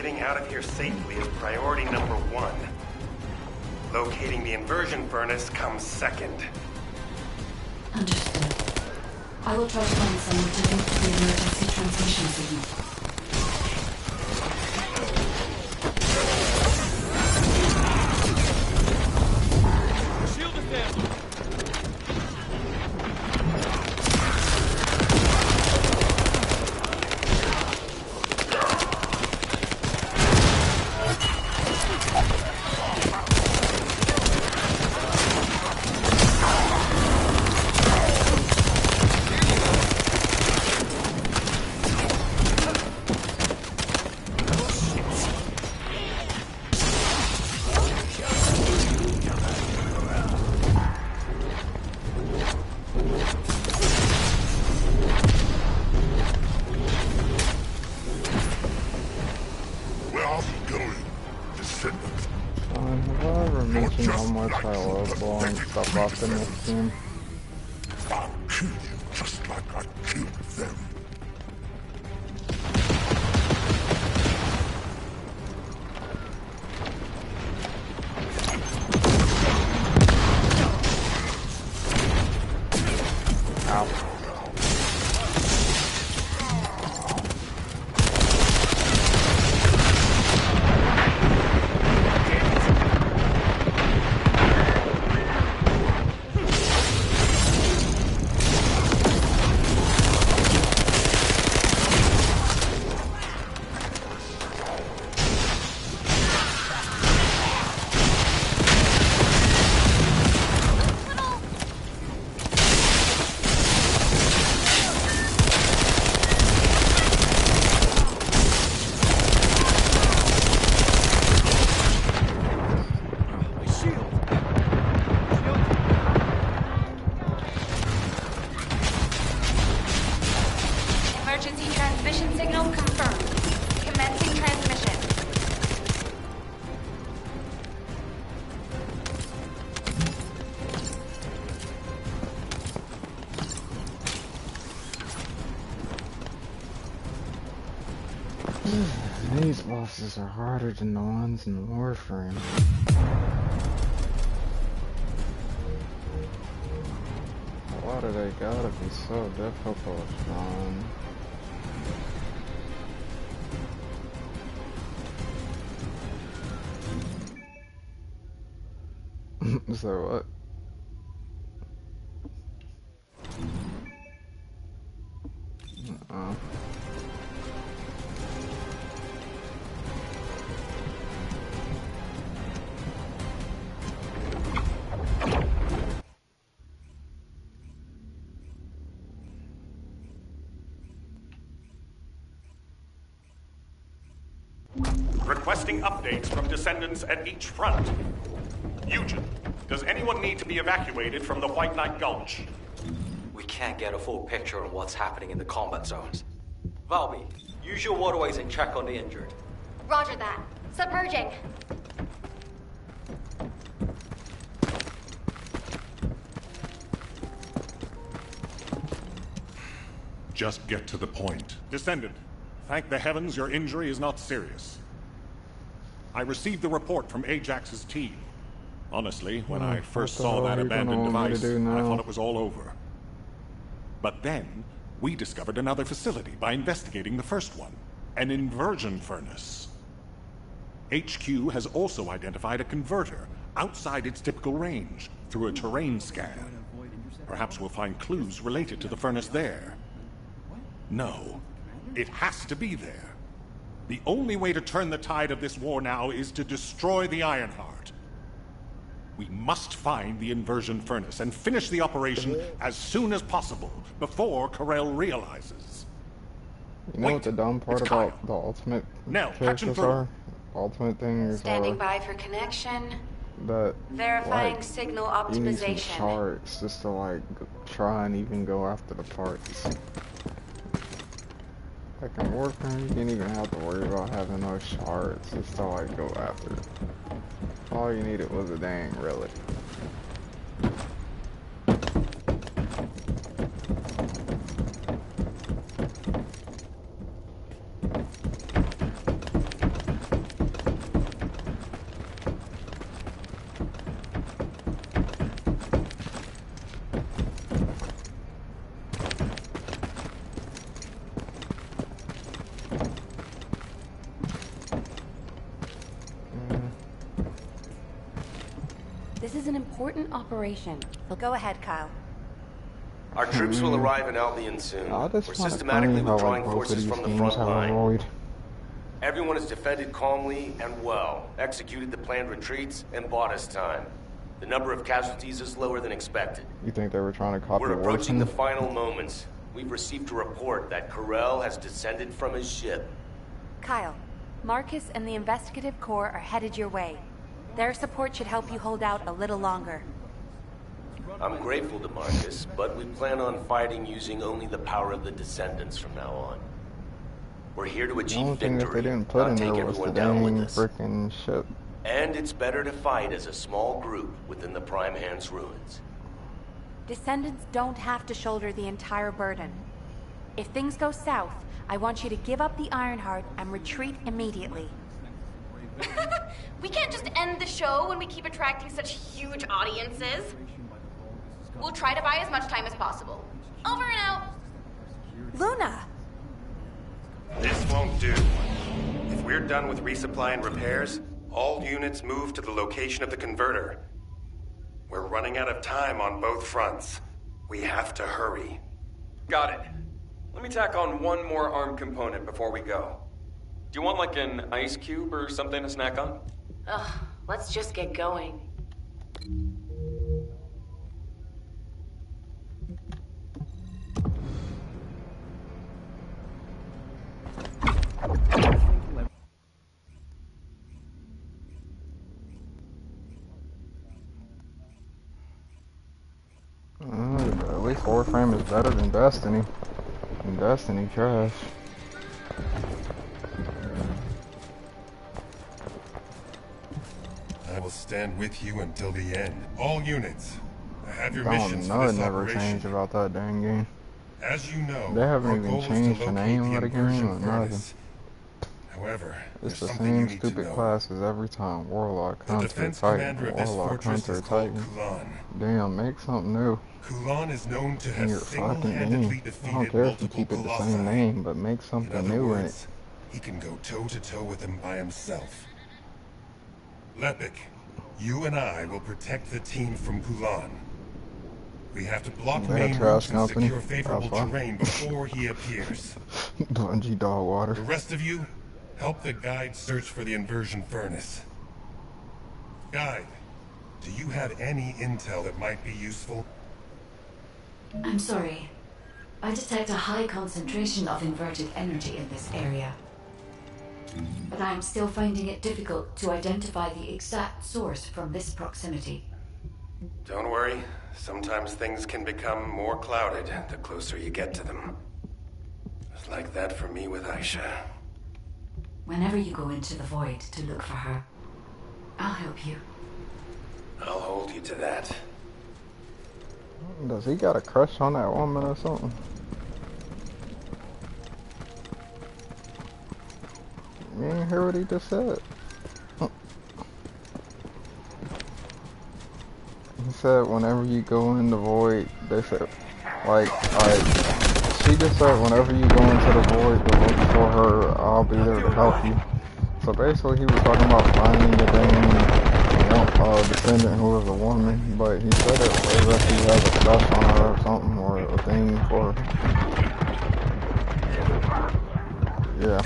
Getting out of here safely is priority number 1. Locating the inversion furnace comes second. Understood. I will try to find someone to link to the emergency transmission signal. Shield is down! Stuff off in this game. I'll kill you just like I killed them. Ow. These bosses are harder than the ones in Warframe. Why do they gotta be so difficult, Sean? So what? Requesting updates from descendants at each front. Eugen, does anyone need to be evacuated from the White Knight Gulch? We can't get a full picture on what's happening in the combat zones. Valby, use your waterways and check on the injured. Roger that. Submerging. Just get to the point. Descendant, thank the heavens your injury is not serious. I received the report from Ajax's team. Honestly, when I first saw that abandoned device, I thought it was all over. But then, we discovered another facility by investigating the first one. An inversion furnace. HQ has also identified a converter outside its typical range through a terrain scan. Perhaps we'll find clues related to the furnace there. No, it has to be there. The only way to turn the tide of this war now is to destroy the Ironheart. We must find the inversion furnace and finish the operation as soon as possible, before Corell realizes. You know what the dumb part about the ultimate characters are? Ultimate things Standing by for connection. That verifying like, signal you need optimization. some charts just to like try and even go after the parts. Like in Warframe, you didn't even have to worry about having those shards just to like go after it. All you needed was a dang relic. This is an important operation. Go ahead, Kyle. Our troops will arrive in Albion soon. I just We're find it systematically funny how withdrawing like both of forces these from the games front have a line. void. Everyone has defended calmly and well, executed the planned retreats, and bought us time. The number of casualties is lower than expected. You think they were trying to copy We're approaching the Warzone? final moments. We've received a report that Corell has descended from his ship. Kyle, Marcus and the Investigative Corps are headed your way. Their support should help you hold out a little longer. I'm grateful to Marcus, but we plan on fighting using only the power of the Descendants from now on. We're here to The achieve only thing that victory, they didn't put in not take there was the everyone down with dang us. freaking ship. And it's better to fight as a small group within the Prime Hand's ruins. Descendants don't have to shoulder the entire burden. If things go south, I want you to give up the Ironheart and retreat immediately. We can't just end the show when we keep attracting such huge audiences. We'll try to buy as much time as possible. Over and out. Luna! This won't do. If we're done with resupply and repairs, all units move to the location of the converter. We're running out of time on both fronts. We have to hurry. Got it. Let me tack on one more arm component before we go. Do you want like an ice cube or something to snack on? Ugh, let's just get going. At least Warframe is better than Destiny. And Destiny trash. I will stand with you until the end. All units, I have your I missions don't for know, it this never operation. changed about that dang game. As you know, They haven't our even goal is to changed the locate name of the game inversion or nothing. furnace. However, It's there's the something you same need to stupid know. classes every time. Warlock, The Hunter, defense Titan, commander of this Warlock, fortress Hunter, is called Titan. Kulan. Damn, make something new Kulan is known to in have your fucking single-handedly game. I defeated don't care if you multiple keep it the colossi. same name, but make In something other new in it. words, he can go toe-to-toe with them by himself. Lepik, you and I will protect the team from Kulan. We have to block They're a main trash routes and company. secure favorable That's why. terrain before he appears. Bungie dog water. The rest of you, help the guide search for the inversion furnace. Guide, do you have any intel that might be useful? I'm sorry. I detect a high concentration of inverted energy in this area. But I'm still finding it difficult to identify the exact source from this proximity. Don't worry. Sometimes things can become more clouded the closer you get to them. It's like that for me with Aisha. Whenever you go into the void to look for her, I'll help you. I'll hold you to that. Does he got a crush on that woman or something? You ain't hear what he just said. He said whenever you go in the void, they said, like, she just said whenever you go into the void to look for her, I'll be there to help you. So basically he was talking about finding the dang descendant who was a woman, but he said it as if he has a crush on her or something, or a thing for her. Yeah.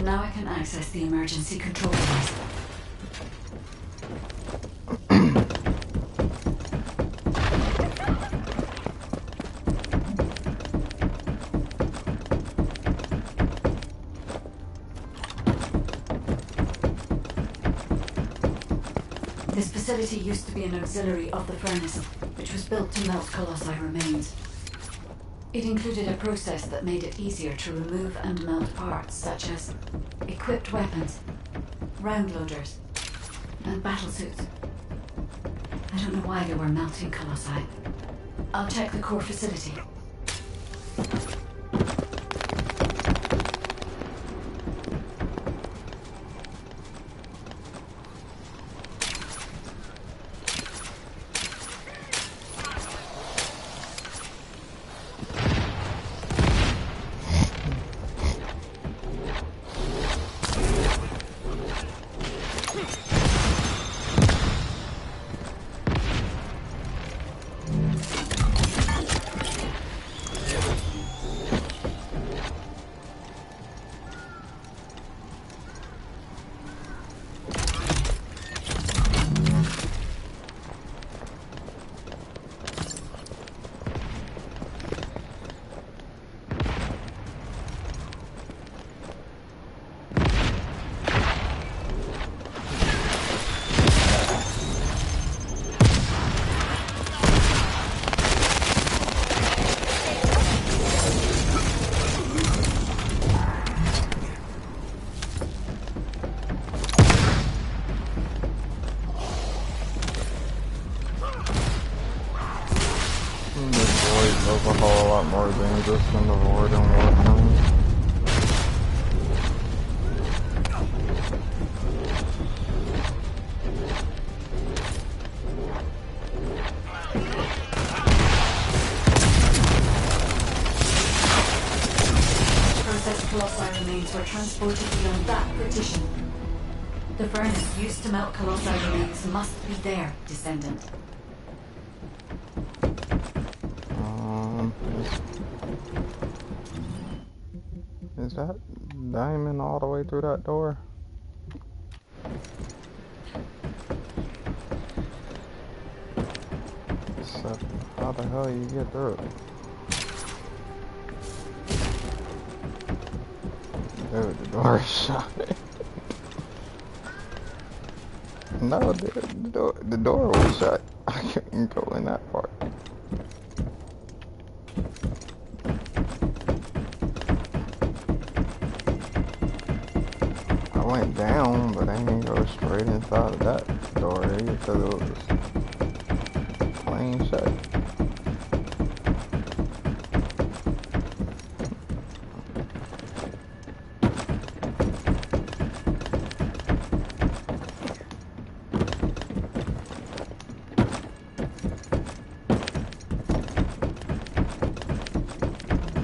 Now I can access the emergency control device. This facility used to be an auxiliary of the furnace, which was built to melt colossi remains. It included a process that made it easier to remove and melt parts such as equipped weapons, round loaders, and battlesuits. I don't know why they were melting colossi. I'll check the core facility. Does a whole lot more dangerous than the Void in Warframe. Processed colossi remains were transported beyond that partition. The furnace used to melt colossi remains must be there, Descendant. Is that diamond all the way through that door? So, how the hell you get through it? Dude, the door is shut. No, the door was shut. I couldn't go in that part. I went down, but I didn't go straight inside of that door because it was plain shut.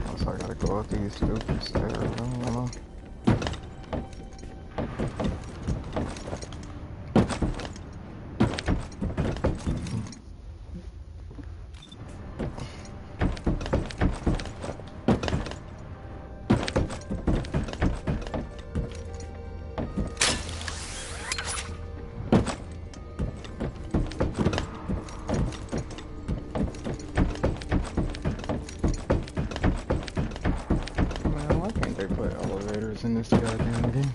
Guess I gotta go up these stupid stairs. I don't know. Man, why can't they put elevators in this goddamn game?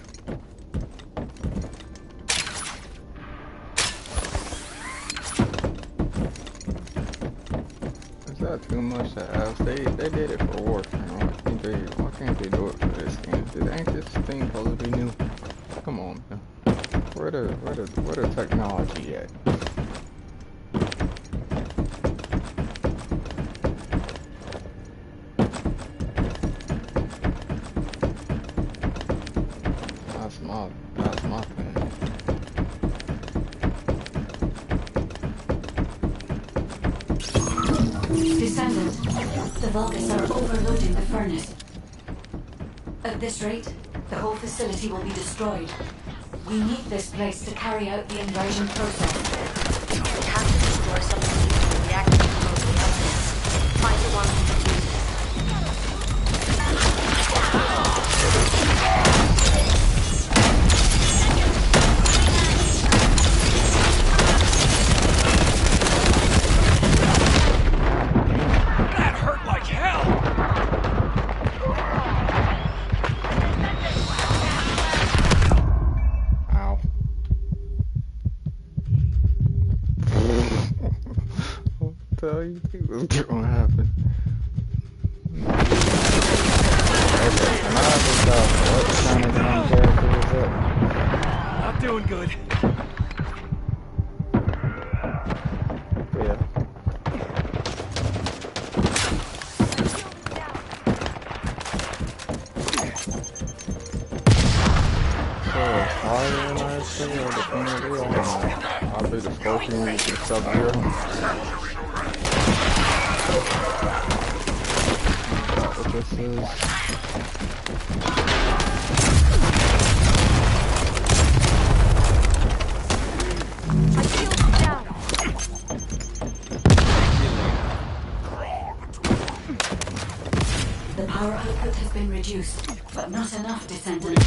Is that too much to ask? They did it for Warframe. Why can't they do it for this game? Ain't this thing supposed to be new? Come on, man. Where the technology at? That's my thing. Descendant, the Vulcans are overloading the furnace. At this rate, the whole facility will be destroyed. We need this place to carry out the inversion process. We have to destroy something using the reactor remotely out there. Find the one who can use it. That hurt like hell! Ow. What the hell you think was gonna happen? Okay, can I just what kind of character is that? Not doing good. Iron actually, or the community, I'll be the Scorpion and Sub-Zero. What this is. The power output has been reduced, but not enough, Descendant.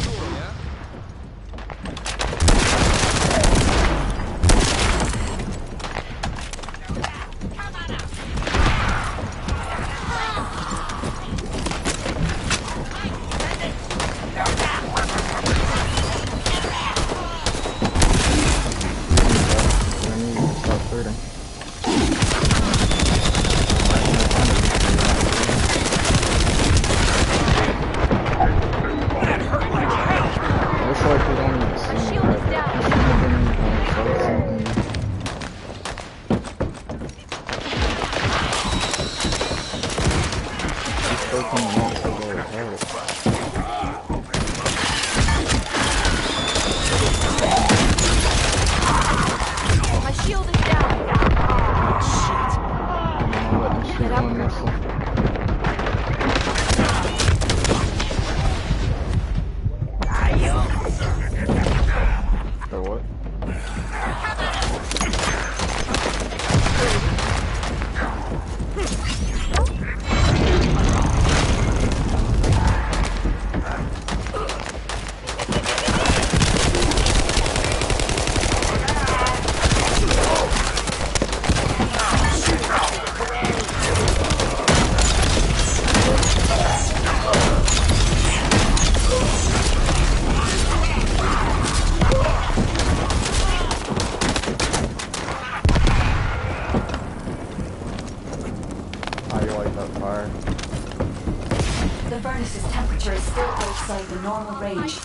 The furnace's temperature is still outside the normal range.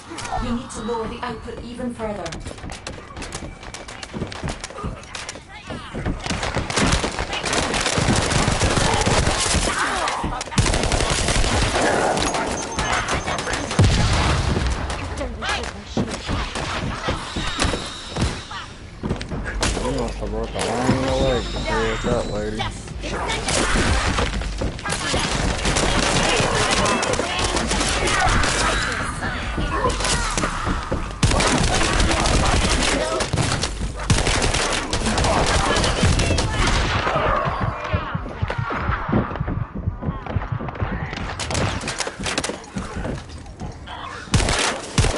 You need to lower the output even further. You must have broke a long leg to deal with that lady.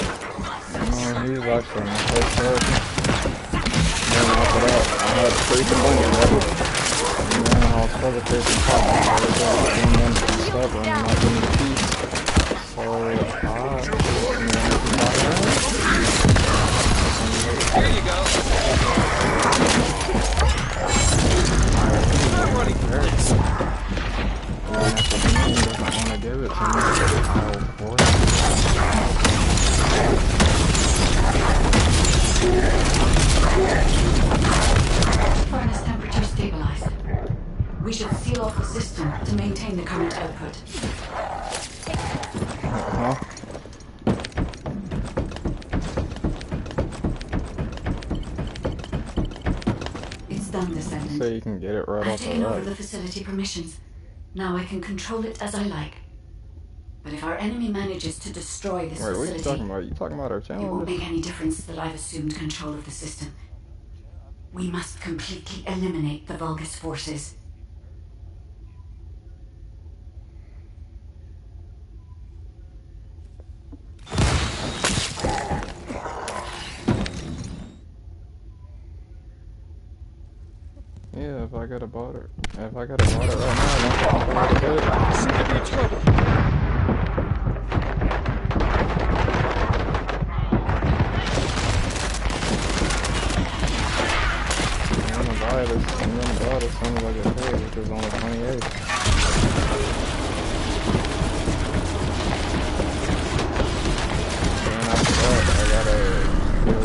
He was actually in the first place. Then after that, I had to freak the bunny ready. And then I was supposed to face some problems. I was going to be stubborn and not giving me peace. So Here you go. Nobody cares. And if the team doesn't want to give it to me, I'll force it. Furnace temperature stabilized. We should seal off the system to maintain the current output. It's done, Descendant. So you can get it right I've off the taken over bat. the facility permissions. Now I can control it as I like. But if our enemy manages to destroy this Wait, what are you facility, talking about? You talking about our it channel? won't make any difference that I've assumed control of the system. We must completely eliminate the Vulgus forces. Yeah, if I could have bought it. If I could have bought it right now, I don't think This could be trouble. I'm gonna buy it as soon as I get paid, which is only 28. And after that, I gotta build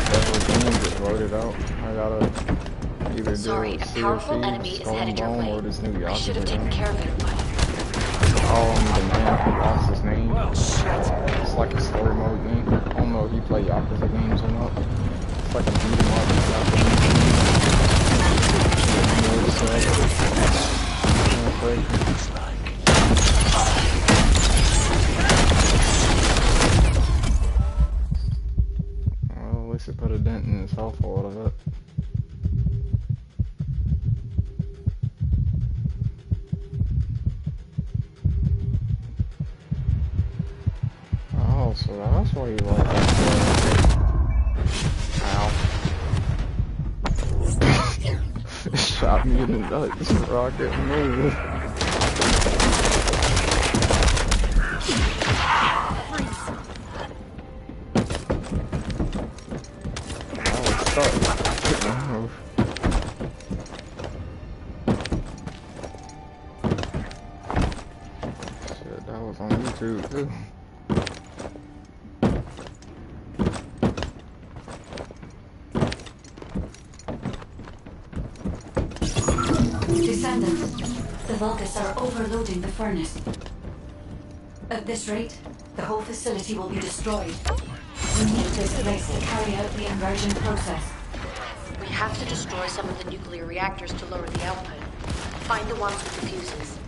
several teams that voted out. I gotta either Sorry, do a powerful enemy is headed your way. or this new I should have Yakuza taken game. care of it, but The man who lost his name. Well, shit. It's like a story mode game. I don't know if you play play Yakuza games or not. It's like a beat 'em up. Well, at least it put a dent in his health a little bit. Oh, so that's why you like that. Ow. It shot me in the nuts. Rocket move. I was stuck. Couldn't move. Shit, that was on YouTube too. Descendant, the Vulgus are overloading the furnace. At this rate, the whole facility will be destroyed. We need this place to carry out the inversion process. We have to destroy some of the nuclear reactors to lower the output. Find the ones with the fuses.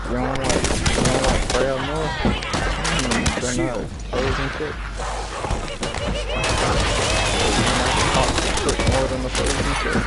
You don't like Freya more? They're not frozen shit. Cook more than the frozen shit.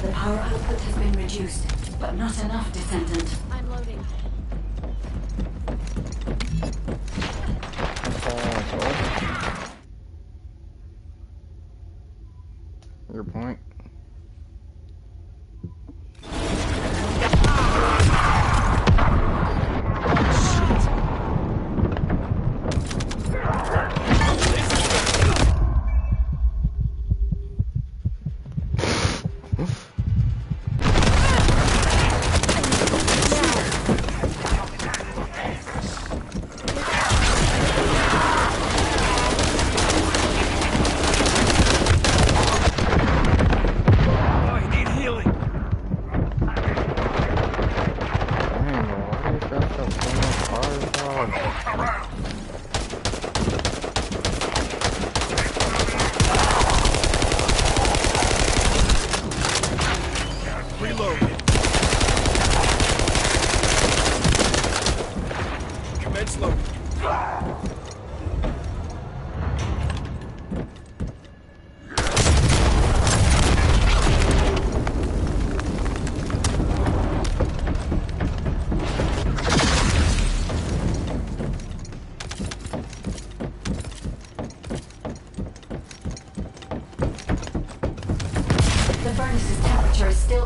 The power output has been reduced, but not enough, Descendant. I'm loading. Your point.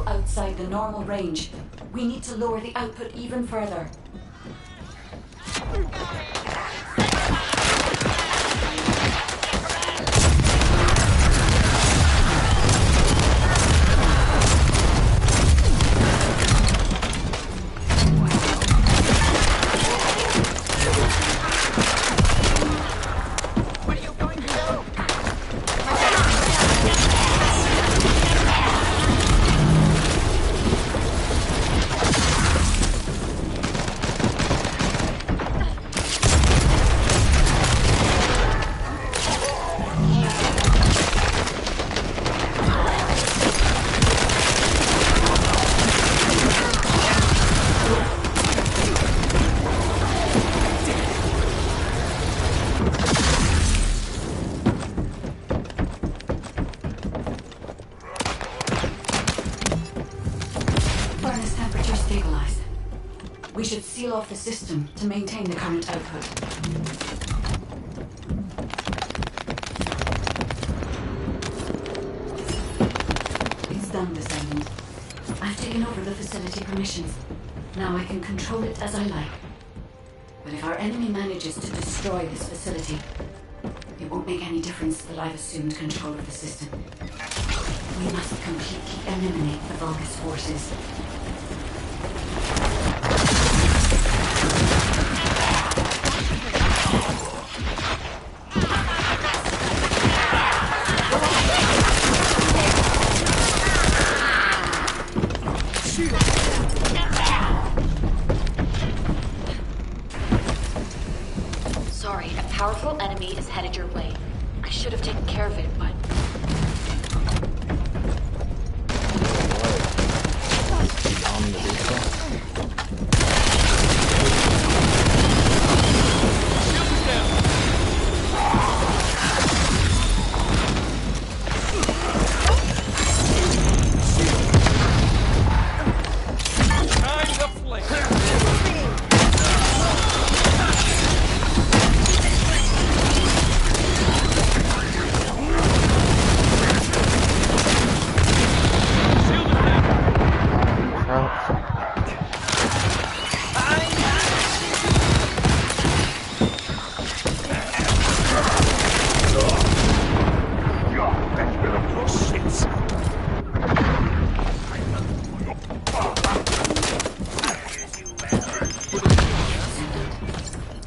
Outside the normal range. We need to lower the output even further. seal off the system to maintain the current output. It's done, Descendant. I've taken over the facility permissions. Now I can control it as I like. But if our enemy manages to destroy this facility, it won't make any difference that I've assumed control of the system. We must completely eliminate the Vulgus forces. Sorry, a powerful enemy is headed your way. I should have taken care of it, but...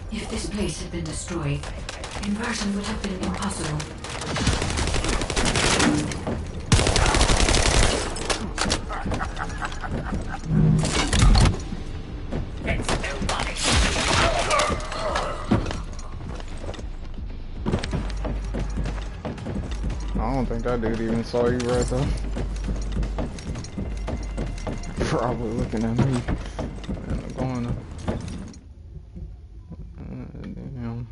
If this place had been destroyed, inversion would have been impossible. I don't think that dude even saw you right though. Probably looking at me in the corner. Damn.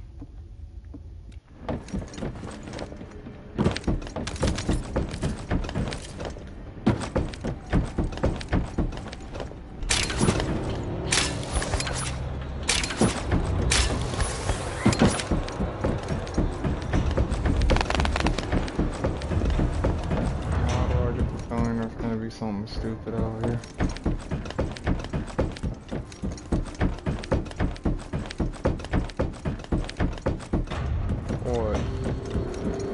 Something stupid out here. What?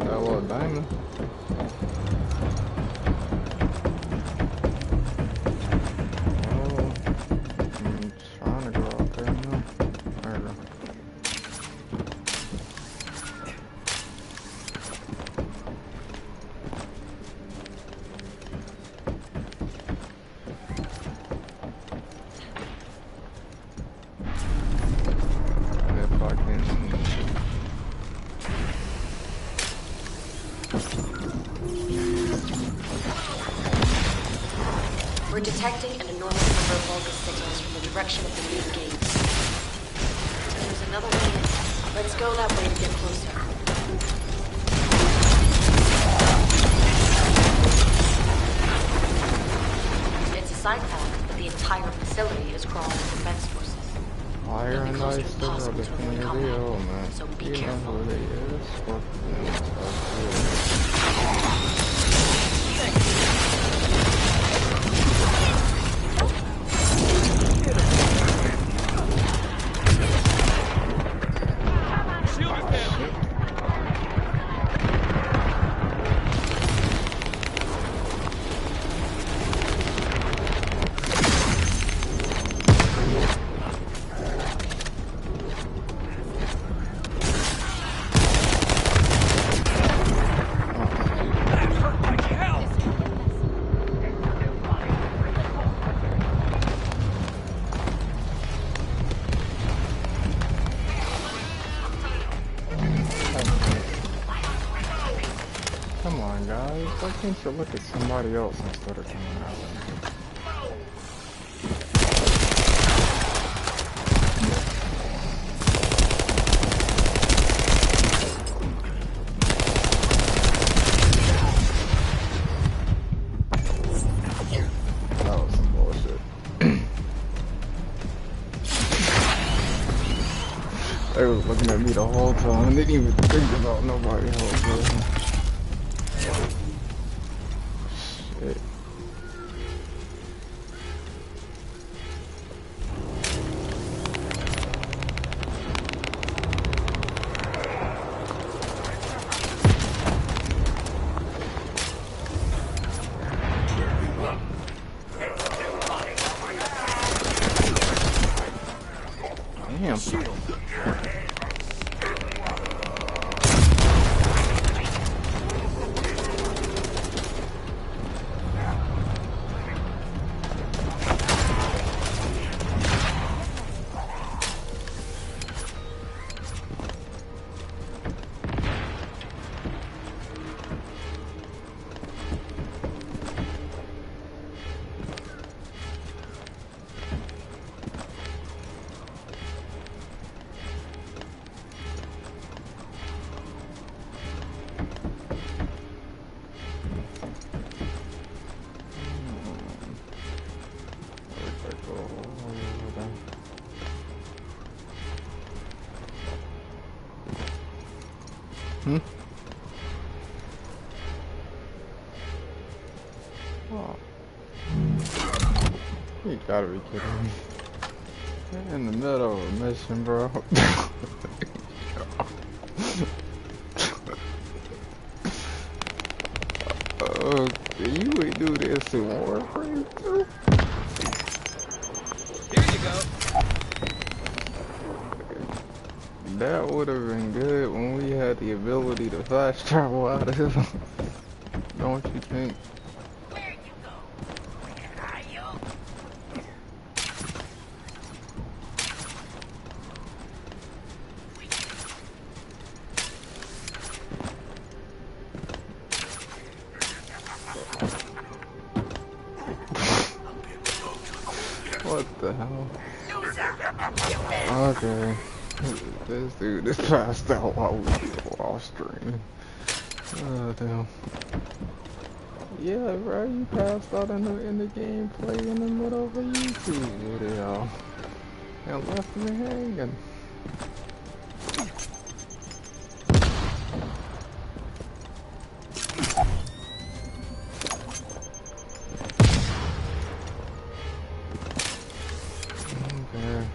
That little diamond? Oh, I'm trying to go out there now. There we go. We're detecting an enormous number of Vulgus signals from the direction of the main gates. There's another way in. Let's go that way to get closer. It's a side path, but the entire facility is crawling with defense forces. Fire and ice still got the video, man. So be You know careful. who they is. Fuck Come on, guys. Why can't you look at somebody else instead of coming out with me? That was some bullshit. They was looking at me the whole time and didn't even think about nobody else. Shit. Damn. Hmm? Oh. You gotta be kidding me. You're in the middle of a mission, bro. You would do this in Warframe too? Here you go. That would have been good when we had the ability to fast travel out of here. Don't you think? Where'd you go? Where are you? What the hell? Okay. This dude is passed out while we were streaming. Oh damn. Yeah, bro, you passed out in the gameplay in the middle of a YouTube video. And left me hanging. Okay.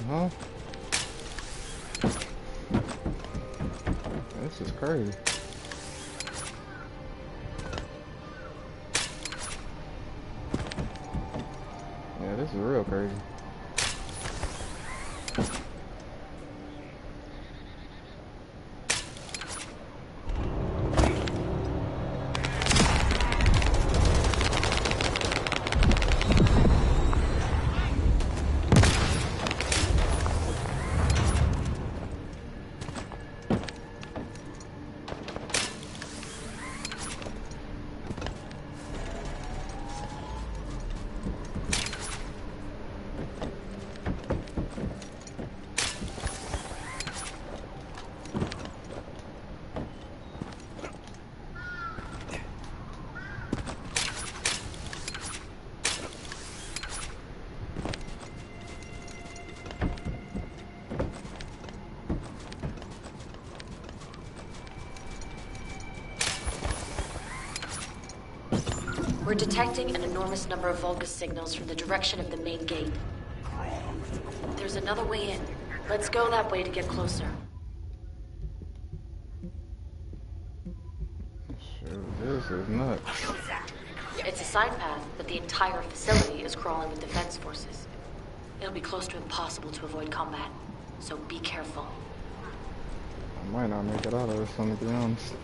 Huh? This is crazy. Yeah, this is real crazy. We're detecting an enormous number of Vulgus signals from the direction of the main gate. There's another way in. Let's go that way to get closer. Shoot, this is nuts. It's a side path, but the entire facility is crawling with defense forces. It'll be close to impossible to avoid combat, so be careful. I might not make it out of this one, to be honest.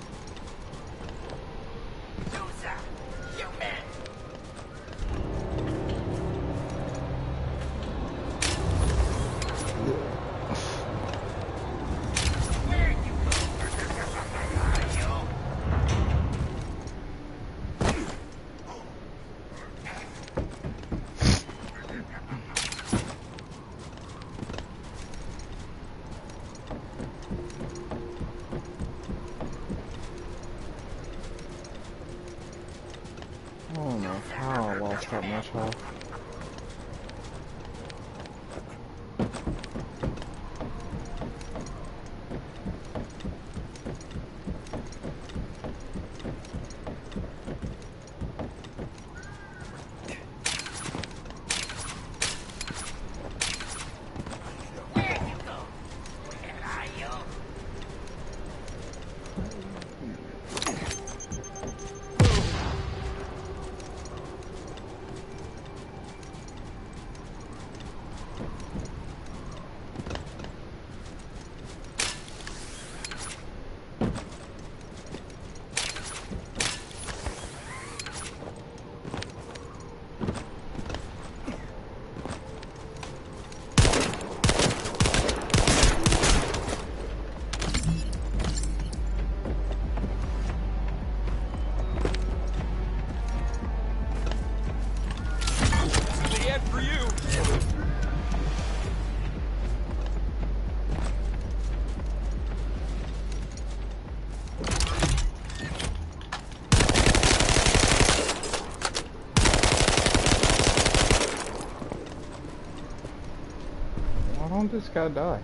I don't know how I lost that much health. Why don't this guy die?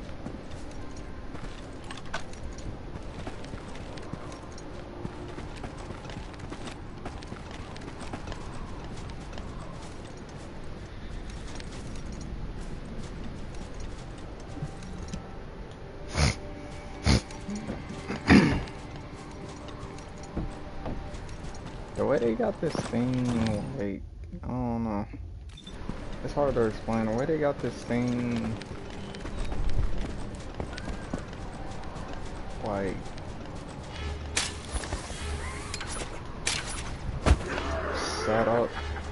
The way they got this thing, like, I don't know. It's hard to explain. The way they got this thing, like, set up,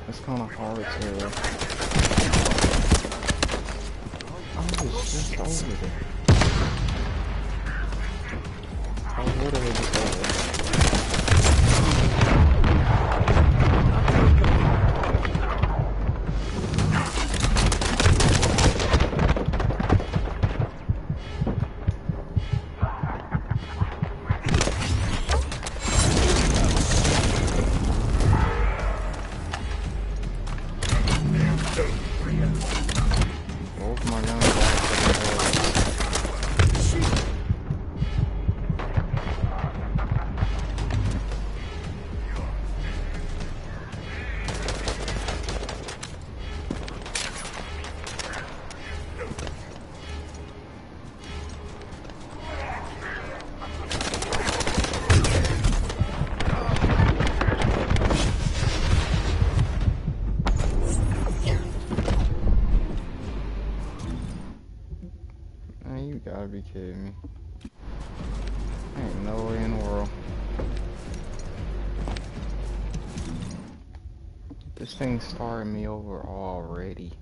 it's kind of hard to. I was just over there. I was literally just over there. You gotta be kidding me. Ain't no way in the world. This thing started me over already.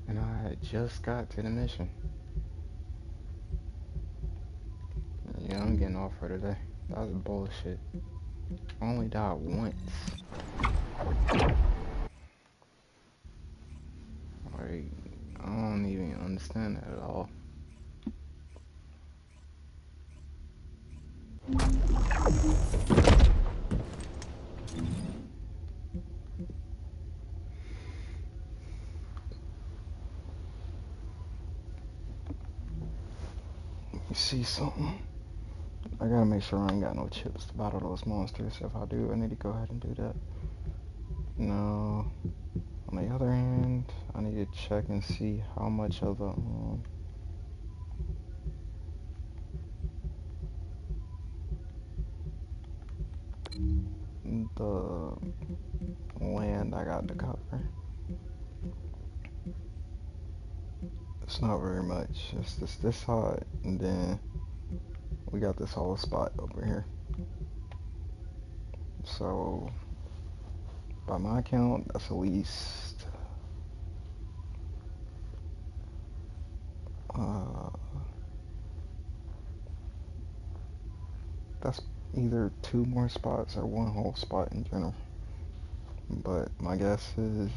And I had just got to the mission. Yeah, I'm getting off for today. That was bullshit. I only died once. Like, I don't even understand that at all. You see something? I gotta make sure I ain't got no chips to battle those monsters. If I do, I need to go ahead and do that. No. On the other hand, I need to check and see how much of the land I got to cover. It's not very much. It's just this side, and then we got this whole spot over here. So, by my count, that's at least that's either 2 more spots or 1 whole spot in general. But my guess is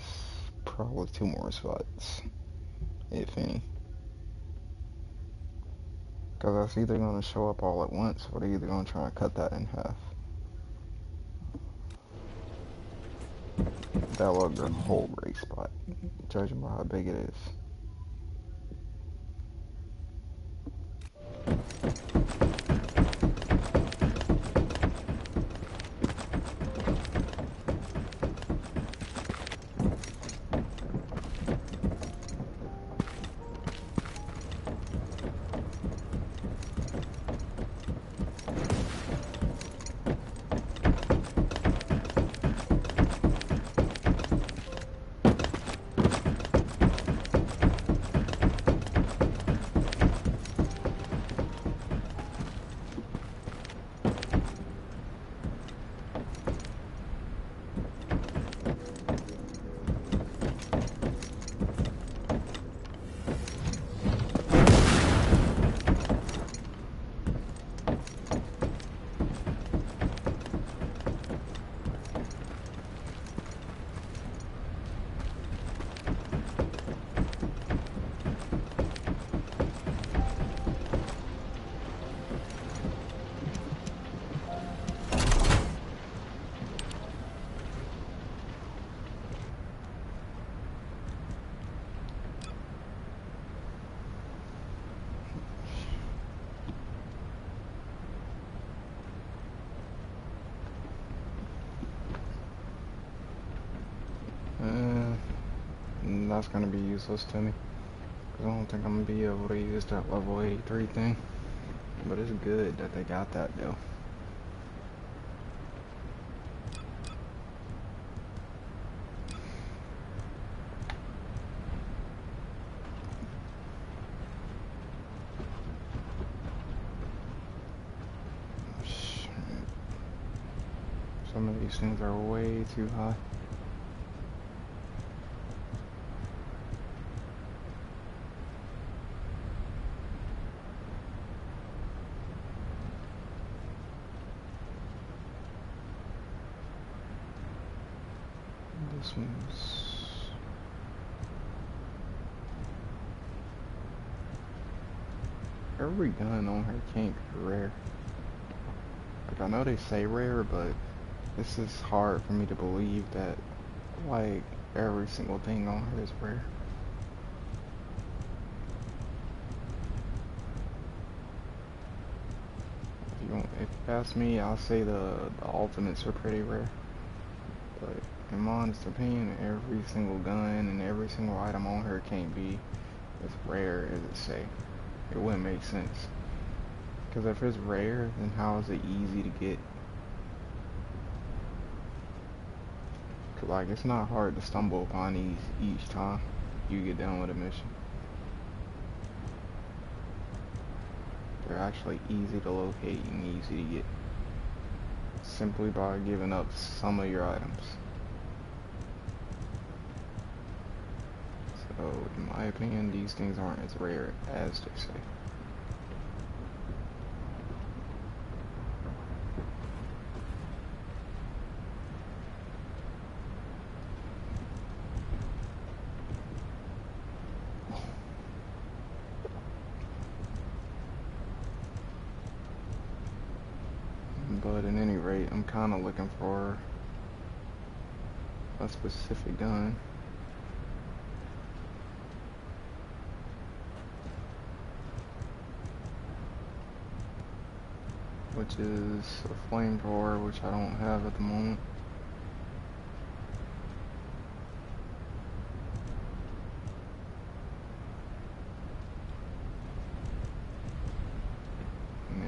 probably 2 more spots, if any. Because that's either going to show up all at once, or they're either going to try and cut that in half. That looked a whole gray spot, judging by how big it is. That's gonna be useless to me, because I don't think I'm gonna be able to use that level 83 thing. But it's good that they got that though. Some of these things are way too high. This one's... Every gun on her can't be rare. Like, I know they say rare, but this is hard for me to believe that, like, every single thing on her is rare. If you ask me, I'll say the ultimates are pretty rare. But in my honest opinion, every single gun and every single item on her can't be as rare as it say. It wouldn't make sense. Because if it's rare, then how is it easy to get? Cause like, it's not hard to stumble upon these each time you get done with a mission. They're actually easy to locate and easy to get, simply by giving up some of your items. So, in my opinion, these things aren't as rare as they say. But at any rate, I'm kind of looking for a specific gun. Which is a flamethrower, which I don't have at the moment.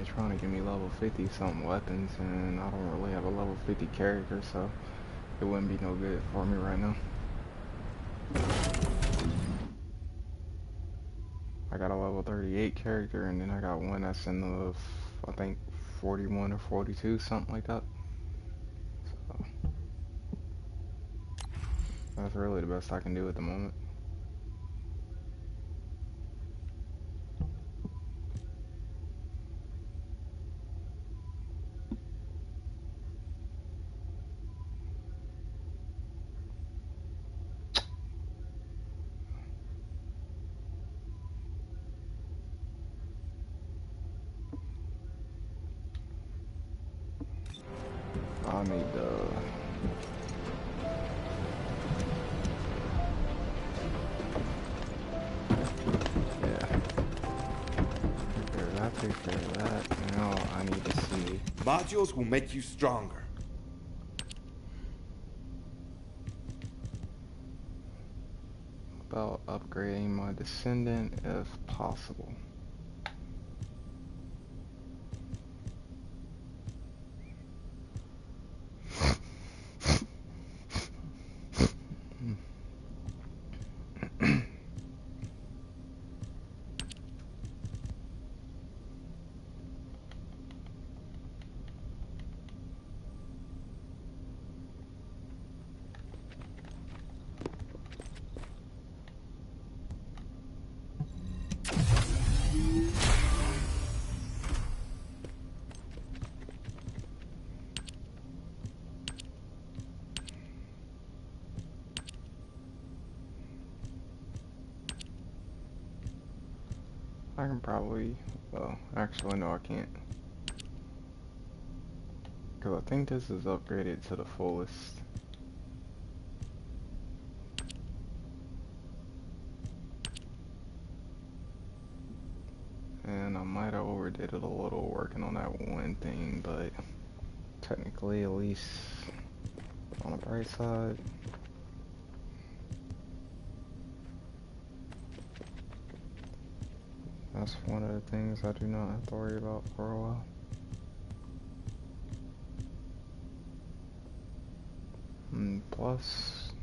they're trying to give me level 50 something weapons, and I don't really have a level 50 character, so it wouldn't be no good for me right now. I got a level 38 character, and then I got one that's in the, I think, 41 or 42, something like that. So that's really the best I can do at the moment. I need take care of that. Now I need to see. Modules will make you stronger. About upgrading my descendant if possible. I can probably, well, actually no I can't. Because I think this is upgraded to the fullest. And I might have overdid it a little working on that one thing, but technically at least on the bright side. That's one of the things I do not have to worry about for a while. And plus,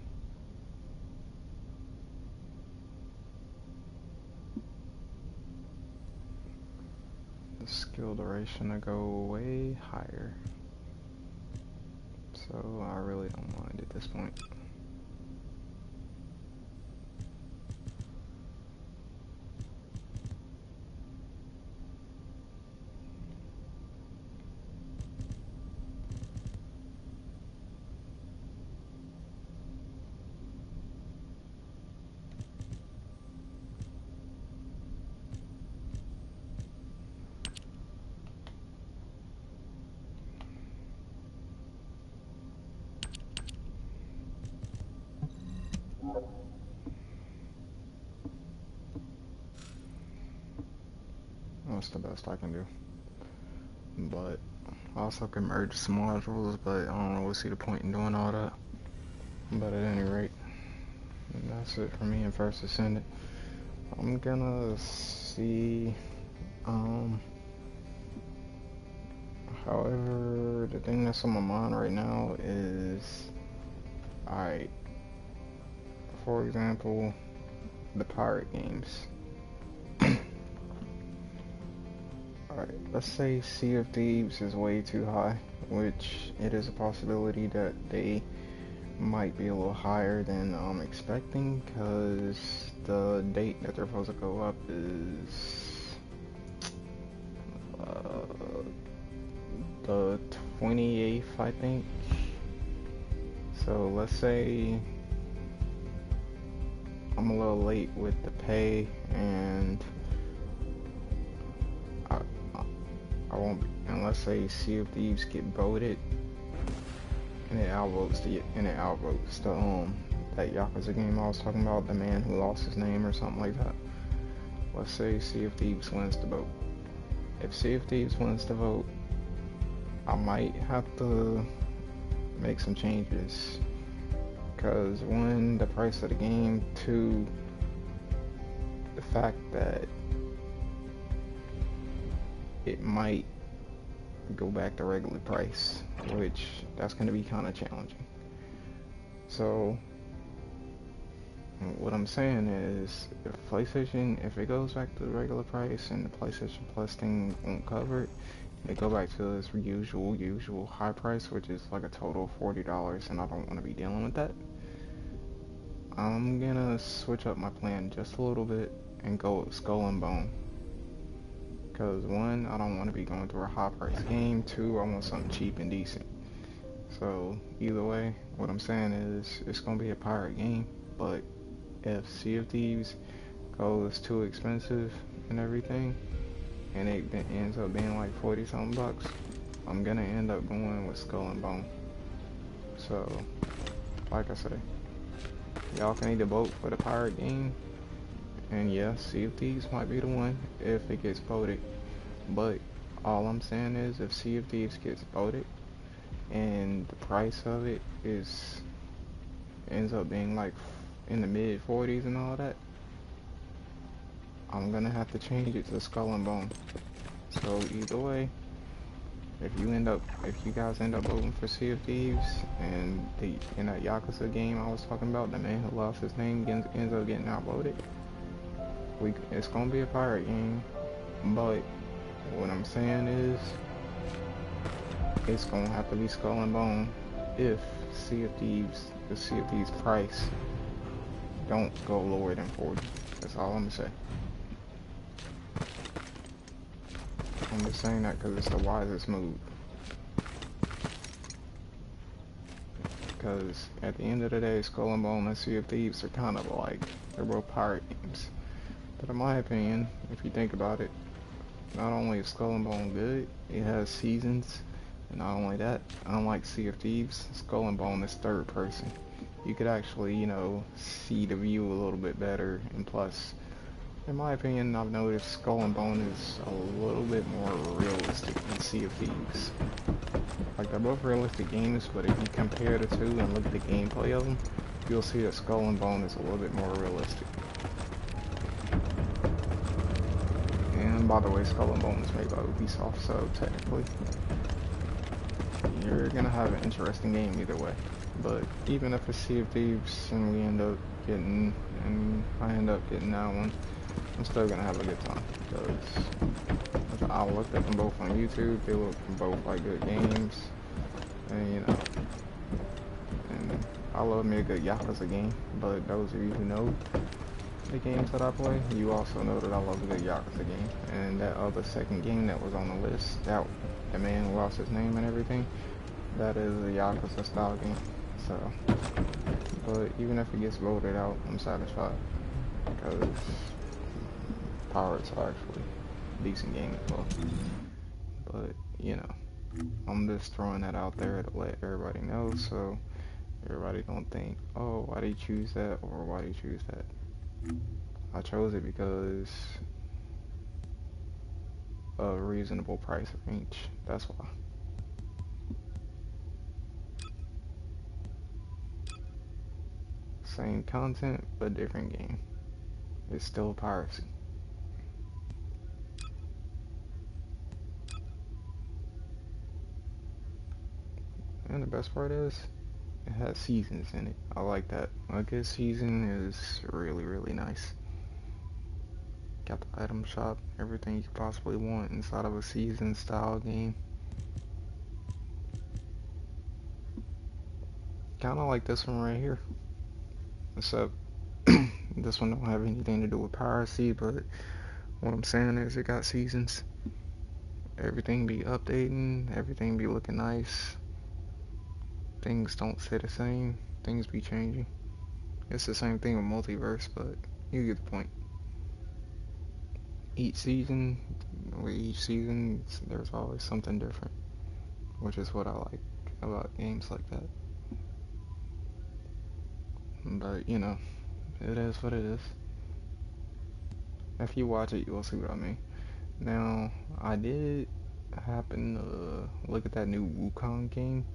the skill duration to go way higher. So I really don't mind at this point. That's the best I can do. But I also can merge some modules, but I don't really see the point in doing all that. But at any rate, that's it for me in First Descendant. I'm gonna see, however, the thing that's on my mind right now is, alright, for example, the pirate games. Alright, let's say Sea of Thieves is way too high, which it is a possibility that they might be a little higher than I'm expecting, because the date that they're supposed to go up is the 28th, I think. So let's say I'm a little late with the pay, and I won't be, and let's say Sea of Thieves get voted, and it outvotes the that Yakuza game I was talking about, the man who lost his name or something like that. Let's say Sea of Thieves wins the vote. If Sea of Thieves wins the vote, I might have to make some changes, because one, the price of the game, two, the fact that it might go back to regular price, which that's going to be kind of challenging. So what I'm saying is, if PlayStation, if it goes back to the regular price and the PlayStation Plus thing won't cover it, they go back to its usual high price, which is like a total of $40, and I don't want to be dealing with that. I'm gonna switch up my plan just a little bit and go with Skull and Bone. Because one, I don't want to be going through a high price game. Two, I want something cheap and decent. So either way, what I'm saying is it's gonna be a pirate game, but if Sea of Thieves goes too expensive and everything, and it ends up being like 40 something bucks, I'm gonna end up going with Skull and Bone. So, like I say, y'all can either vote for the pirate game, and yeah, Sea of Thieves might be the one if it gets voted. But all I'm saying is, if Sea of Thieves gets voted, and the price of it ends up being like in the mid 40s and all that, I'm gonna have to change it to Skull and Bone. So either way, if you guys end up voting for Sea of Thieves, and in that Yakuza game I was talking about, the man who lost his name ends up getting outvoted, it's gonna be a pirate game. But what I'm saying is, it's gonna have to be Skull and Bone if the Sea of Thieves price don't go lower than 40. That's all I'm gonna say. I'm just saying that because it's the wisest move. Because at the end of the day, Skull and Bone and Sea of Thieves are kind of like, they're both pirate games. But in my opinion, if you think about it, not only is Skull and Bone good, it has seasons, and not only that, unlike Sea of Thieves, Skull and Bone is third person. You could actually, you know, see the view a little bit better, and plus, in my opinion, I've noticed Skull and Bone is a little bit more realistic than Sea of Thieves. Like, they're both realistic games, but if you compare the two and look at the gameplay of them, you'll see that Skull and Bone is a little bit more realistic. And by the way, Skull and Bone is made by Ubisoft, so technically, you're gonna have an interesting game either way. But even if it's Sea of Thieves and I end up getting that one, I'm still gonna have a good time, because I looked at them both on YouTube. They look both like good games, and you know, and I love me a good Yakuza game. But those of you who know the games that I play, you also know that I love a good Yakuza game. And that other second game that was on the list, that the man who lost his name and everything, that is a Yakuza style game. So, but even if it gets voted out, I'm satisfied, because Pirates are actually a decent game as well. But, you know, I'm just throwing that out there to let everybody know, so everybody don't think, oh, why did you choose that, or why did you choose that? I chose it because of a reasonable price range, that's why. Same content, but different game. It's still piracy. And the best part is, it has seasons in it. I like that. A good season is really, really nice. Got the item shop, everything you could possibly want inside of a season style game. Kinda like this one right here. Except, this one don't have anything to do with piracy, but what I'm saying is it got seasons. Everything be updating, everything be looking nice. Things don't stay the same, things be changing. It's the same thing with multiverse, but you get the point. With each season, there's always something different, which is what I like about games like that. But, you know, it is what it is. If you watch it, you'll see what I mean. Now, I did happen to look at that new Wukong game.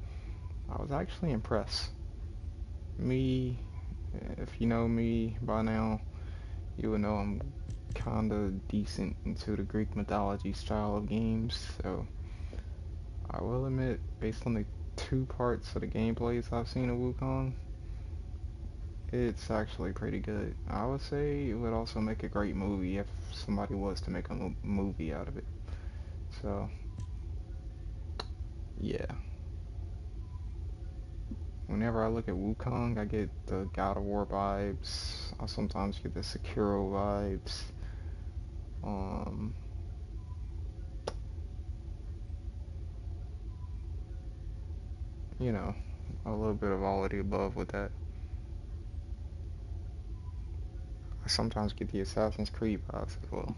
I was actually impressed. If you know me by now, you would know I'm kinda decent into the Greek mythology style of games, so I will admit, based on the two parts of the gameplays I've seen of Wukong, it's actually pretty good. I would say it would also make a great movie if somebody was to make a movie out of it. So, yeah. Whenever I look at Wukong, I get the God of War vibes. I sometimes get the Sekiro vibes. Um, you know, a little bit of all of the above with that. I sometimes get the Assassin's Creed vibes as well.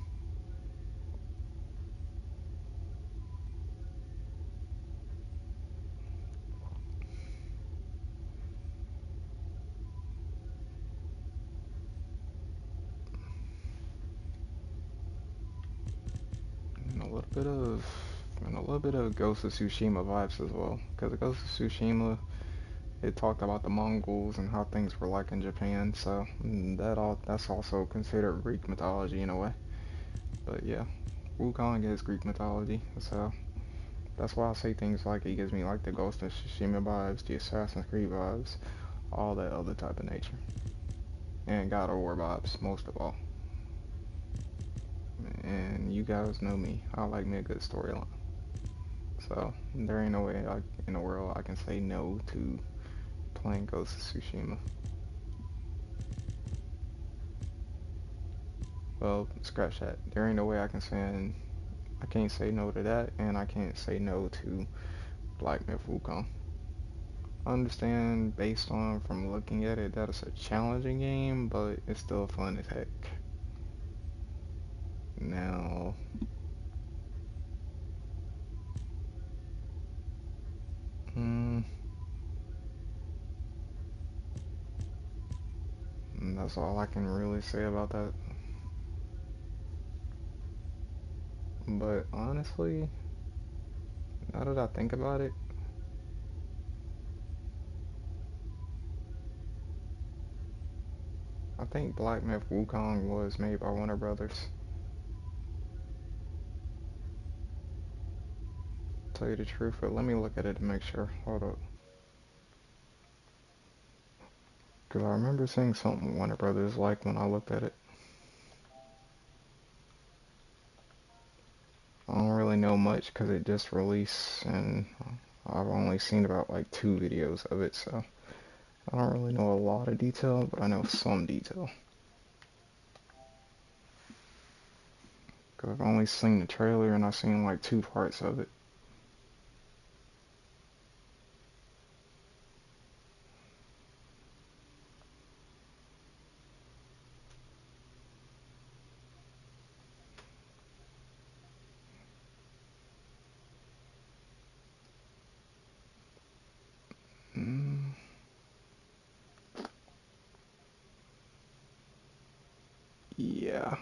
And a little bit of Ghost of Tsushima vibes as well. Because Ghost of Tsushima, it talked about the Mongols and how things were like in Japan, so that's also considered Greek mythology in a way. But yeah, Wukong is Greek mythology, so that's why I say things like it gives me like the Ghost of Tsushima vibes, the Assassin's Creed vibes, all that other type of nature. And God of War vibes, most of all. And you guys know me, I like me a good storyline. So there ain't no way in the world I can say no to playing Ghost of Tsushima. Well, scratch that. There ain't no way I can't say no to that, and I can't say no to Black Myth Wukong. I understand based on from looking at it that it's a challenging game, but it's still fun as heck. Now, mm, that's all I can really say about that. But honestly, now that I think about it, I think Black Myth Wukong was made by Warner Brothers. Tell you the truth, but let me look at it to make sure. Hold up. Because I remember seeing something Warner Brothers like when I looked at it. I don't really know much because it just released and I've only seen about like 2 videos of it, so I don't really know a lot of detail, but I know some detail. Because I've only seen the trailer and I've seen like 2 parts of it. Mm, yeah.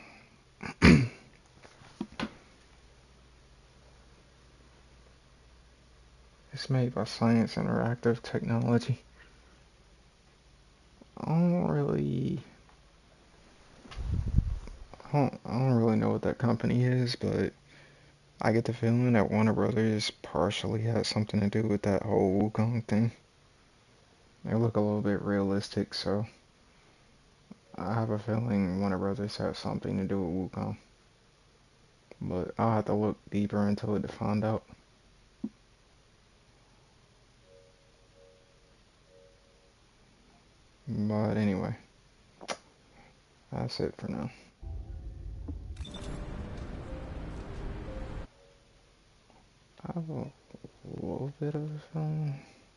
It's made by Science Interactive Technology. I don't really I don't really know what that company is, but I get the feeling that Warner Brothers partially has something to do with that whole Wukong thing. They look a little bit realistic, so I have a feeling Warner Brothers has something to do with Wukong. But I'll have to look deeper into it to find out. But anyway, that's it for now. I have a little bit of